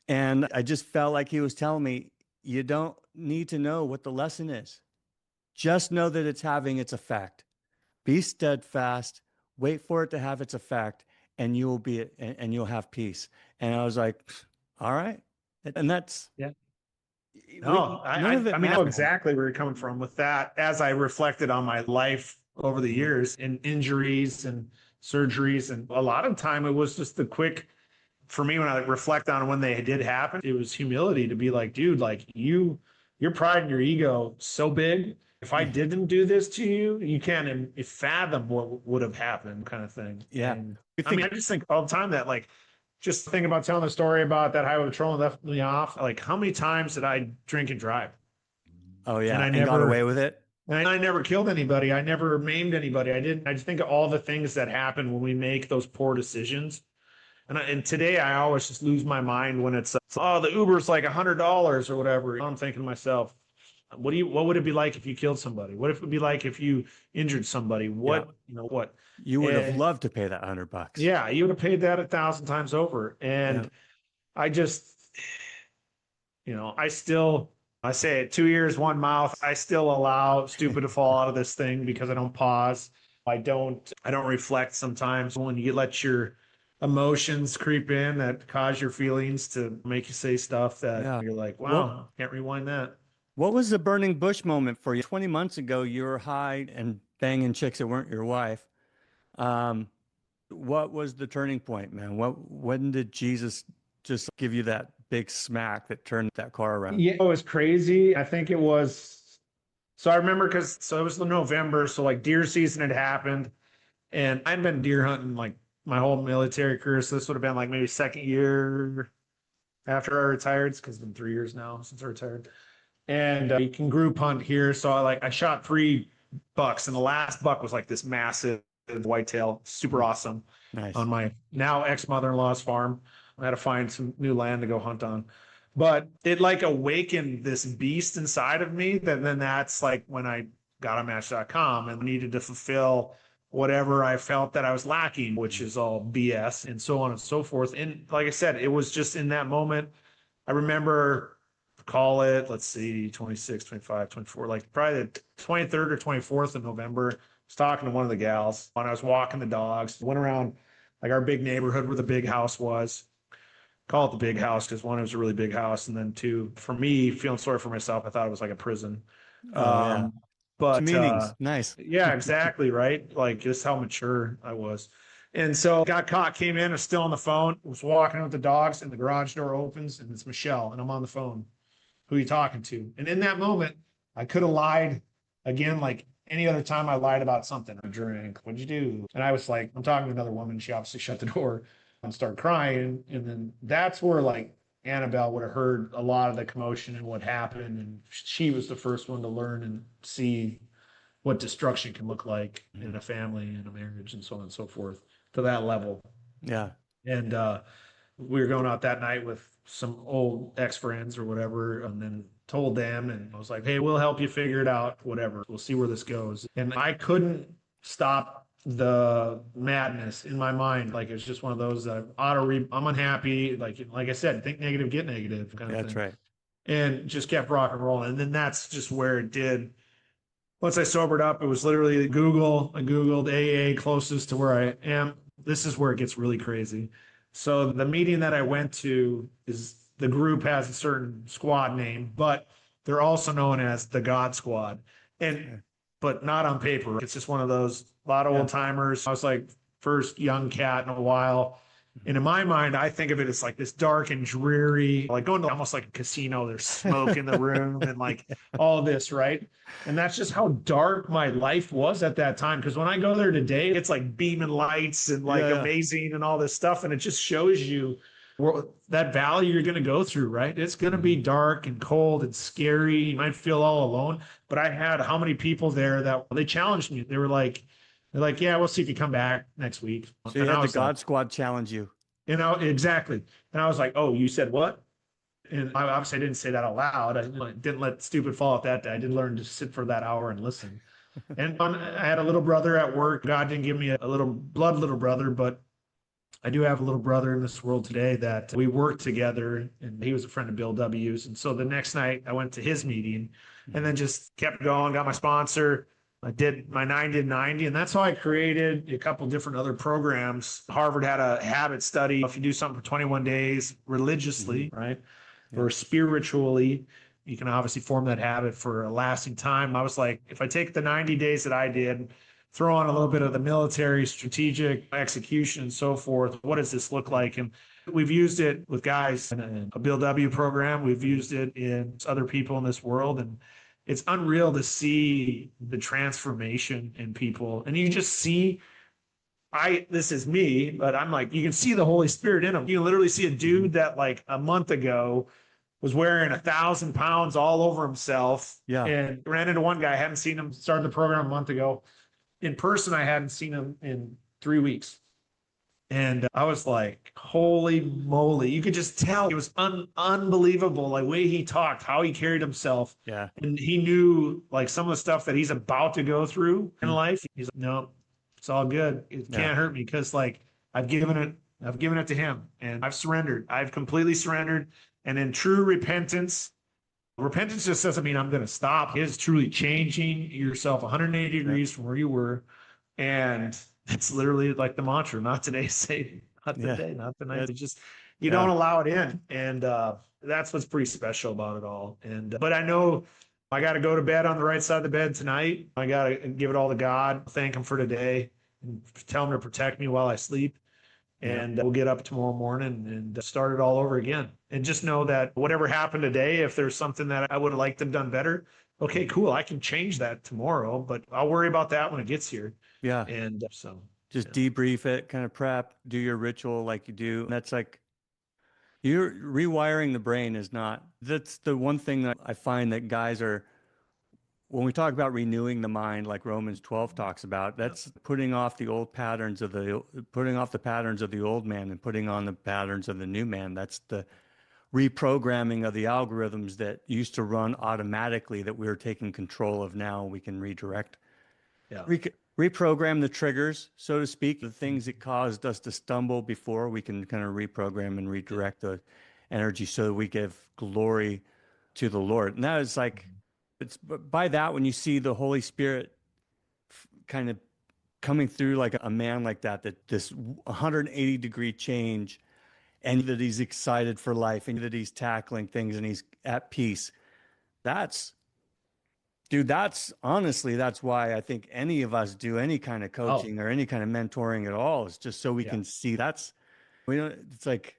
And I just felt like he was telling me, you don't need to know what the lesson is. Just know that it's having its effect. Be steadfast, wait for it to have its effect, and you'll have peace. And I was like, all right. And that's, No, I mean, I know exactly where you're coming from with that. As I reflected on my life over the years and injuries and surgeries, and a lot of time it was just the quick, for me, when I reflect on when they did happen, it was humility to be like, dude, like your pride and your ego so big. If I didn't do this to you, you can't fathom what would have happened, kind of thing. Yeah. And, I just think all the time that, like, just think about telling the story about that highway patrol and left me off. Like, how many times did I drink and drive? Oh yeah, and I never got away with it. And I never killed anybody. I never maimed anybody. I just think of all the things that happen when we make those poor decisions. And today I always just lose my mind when it's the Uber's like $100 or whatever. I'm thinking to myself, what would it be like if you killed somebody? What if it would be like if you injured somebody? What you would have loved to pay that $100. Yeah, you would have paid that 1,000 times over. And I just, I say it, 2 ears, one mouth. I still allow stupid to fall out of this thing because I don't pause. I don't reflect sometimes when you let your emotions creep in that cause your feelings to make you say stuff that you're like, wow, can't rewind that. What was the burning bush moment for you? 20 months ago, you were high and banging chicks that weren't your wife. What was the turning point, man? When did Jesus just give you that big smack that turned that car around? Yeah, it was crazy. I think it was, so I remember it was November. So like deer season had happened and I'd been deer hunting like my whole military career. So this would have been like maybe second year after I retired, because it's been 3 years now since I retired. and you can group hunt here. So I shot 3 bucks, and the last buck was like this massive whitetail, super awesome, Nice. on my now ex-mother-in-law's farm. I had to find some new land to go hunt on. But it like awakened this beast inside of me that then that's like when I got on Match.com and needed to fulfill whatever I felt that I was lacking, which is all BS and so on and so forth. And like I said, it was just in that moment. I remember, call it, let's see, 26, 25, 24, like probably the 23rd or 24th of November. I was talking to one of the gals when I was walking the dogs, went around like our big neighborhood where the big house was. Call it the big house because one, it was a really big house. And then two, for me, feeling sorry for myself, I thought it was like a prison. Yeah. But Meanings. Nice. yeah, exactly. Right. Like just how mature I was. And so got caught, came in, was still on the phone, was walking with the dogs, and the garage door opens and it's Michelle. And I'm on the phone. Who are you talking to? And in that moment, I could have lied again, like any other time I lied about something. I drank. What'd you do? And I was like, I'm talking to another woman. She obviously shut the door and started crying. And then that's where like Annabelle would have heard a lot of the commotion and what happened. And she was the first one to learn and see what destruction can look like in a family and a marriage and so on and so forth to that level. Yeah. And we were going out that night with some old ex-friends or whatever, and then told them, and I was like, hey, we'll help you figure it out, whatever. We'll see where this goes. And I couldn't stop the madness in my mind. Like it's just one of those that I'm unhappy. Like I said, think negative, get negative kind of thing. That's right. And just kept rock and rolling. And then that's just where it did. Once I sobered up, it was literally Google. I Googled AA closest to where I am. This is where it gets really crazy. So the meeting that I went to is the group has a certain squad name, but they're also known as the God Squad. And but not on paper. It's just one of those, a lot of old timers. I was like first young cat in a while. And in my mind, I think of it as like this dark and dreary, like going to almost like a casino. There's smoke in the room and like all this, right? And that's just how dark my life was at that time. Because when I go there today, it's like beaming lights and like amazing and all this stuff. And it just shows you that valley you're going to go through, right? It's going to be dark and cold and scary. You might feel all alone. But I had how many people there that they challenged me. They're like, yeah, we'll see if you come back next week. So you had the God Squad challenge you. You know, exactly. And I was like, oh, you said what? And I obviously didn't say that out loud. I didn't let stupid fall off that day. I did learn to sit for that hour and listen. And I had a little brother at work. God didn't give me a little brother, but I do have a little brother in this world today that we worked together, and he was a friend of Bill W's. And so the next night I went to his meeting and then just kept going, got my sponsor. I did my 90-90, and that's how I created a couple different other programs. Harvard had a habit study. If you do something for 21 days religiously, right, or spiritually, you can obviously form that habit for a lasting time. I was like, if I take the 90 days that I did, throw on a little bit of the military strategic execution and so forth, what does this look like? And we've used it with guys in a Bill W program. We've used it in other people in this world, and it's unreal to see the transformation in people. And you just see, this is me, but I'm like, you can see the Holy Spirit in them. You can literally see a dude that like a month ago was wearing 1,000 pounds all over himself. Yeah. And ran into one guy, I hadn't seen him, started the program a month ago. In person, I hadn't seen him in 3 weeks. And I was like, holy moly. You could just tell it was unbelievable, like way he talked, how he carried himself. Yeah. And he knew like some of the stuff that he's about to go through in life. He's like, no, it's all good. It can't hurt me because like I've given it to him and I've surrendered. I've completely surrendered. And in true repentance just doesn't mean I'm going to stop. It is truly changing yourself 180 degrees from where you were. And it's literally like the mantra, not today, say not today, not tonight. It's just, you don't allow it in. And that's what's pretty special about it all. And, but I know I got to go to bed on the right side of the bed tonight. I got to give it all to God, thank him for today and tell him to protect me while I sleep. And we'll get up tomorrow morning and start it all over again. And just know that whatever happened today, if there's something that I would have liked to have done better, okay, cool. I can change that tomorrow, but I'll worry about that when it gets here. Yeah. And so just debrief it, kind of prep, do your ritual like you do. And that's like, You're rewiring the brain is not, that's the one thing that I find that guys are, when we talk about renewing the mind, like Romans 12 talks about, that's putting off the patterns of the old man and putting on the patterns of the new man. That's the reprogramming of the algorithms that used to run automatically that we're taking control of now. We can redirect, reprogram the triggers, so to speak, the things that caused us to stumble before. We can kind of reprogram and redirect the energy so that we give glory to the Lord. And that is like, it's by that, when you see the Holy Spirit kind of coming through like a man like that, that this 180-degree change, and that he's excited for life and that he's tackling things and he's at peace. That's honestly, that's why I think any of us do any kind of coaching or any kind of mentoring at all, is just so we can see it's like,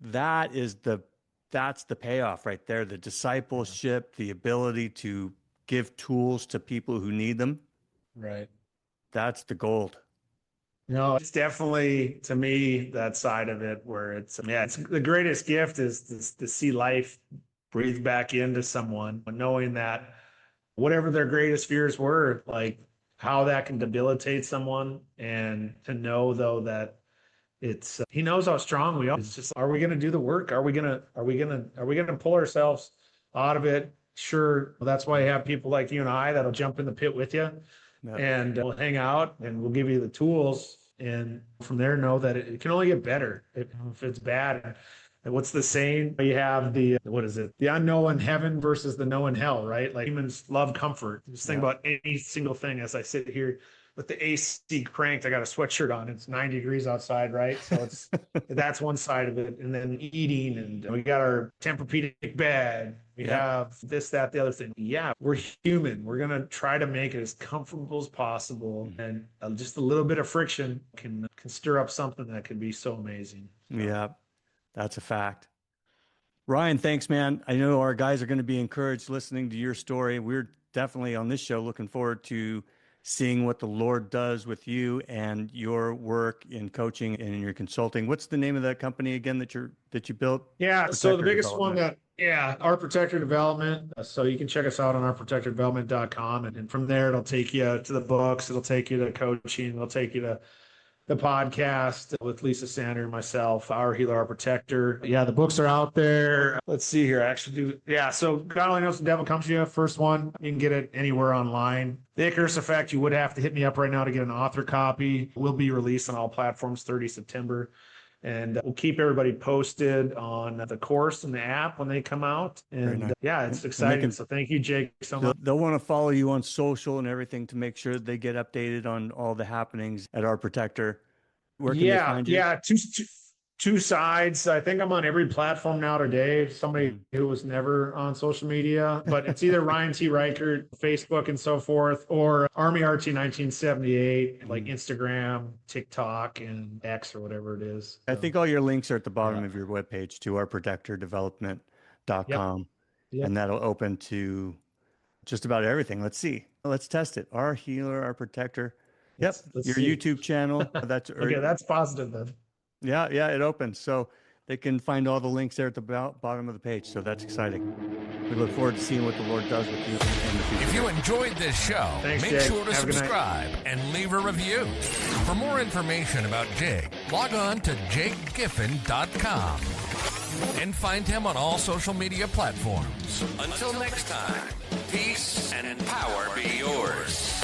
that's the payoff right there. The discipleship, the ability to give tools to people who need them. Right. That's the gold. It's definitely, to me, that side of it where it's the greatest gift is to see life breathe back into someone, knowing that whatever their greatest fears were, like how that can debilitate someone, and to know though that it's he knows how strong we are. It's just, are we going to do the work? Are we going to pull ourselves out of it? Sure. Well, that's why you have people like you and I that'll jump in the pit with you, and we'll hang out and we'll give you the tools. And from there, know that it can only get better if it's bad. And what's the saying? You have the unknown heaven versus the known hell, right? Like, humans love comfort. Just think about any single thing. As I sit here with the AC cranked, I got a sweatshirt on. It's 90 degrees outside, right? So it's that's one side of it. And then eating, and we got our Tempur-Pedic bed. We have this, that, the other thing. Yeah, we're human. We're going to try to make it as comfortable as possible. And just a little bit of friction can stir up something that could be so amazing. So. Yeah, that's a fact. Ryan, thanks, man. I know our guys are going to be encouraged listening to your story. We're definitely on this show looking forward to seeing what the Lord does with you and your work in coaching and in your consulting. What's the name of that company again that you built? Yeah, so the biggest one Our Protector Development. So you can check us out on ourprotectordevelopment.com. And from there, it'll take you to the books. It'll take you to coaching. It'll take you to the podcast with Lisa Sander and myself, Our Healer, Our Protector. Yeah, the books are out there. Let's see here. So God Only Knows the Devil Comes to You. First one, you can get it anywhere online. The Icarus Effect, you would have to hit me up right now to get an author copy. Will be released on all platforms 30 September. And we'll keep everybody posted on the course and the app when they come out. And it's exciting. So thank you, Jake, so much. They'll want to follow you on social and everything to make sure that they get updated on all the happenings at Our Protector. Where can they find you? Yeah, two sides. I think I'm on every platform now today. Somebody who was never on social media, but it's either Ryan T. Reichert, Facebook and so forth, or Army RT 1978, like Instagram, TikTok, and X or whatever it is. I think all your links are at the bottom of your webpage to ourprotectordevelopment.com. Yep. And that'll open to just about everything. Let's see. Let's test it. Our Healer, Our Protector. Yep. Let's your see. YouTube channel. That's okay. That's positive then. Yeah, it opens. So they can find all the links there at the bottom of the page. So that's exciting. We look forward to seeing what the Lord does with you in the future. If you enjoyed this show, make sure to subscribe and leave a review. For more information about Jake, log on to jakegiffin.com and find him on all social media platforms. Until next time, peace and power be yours.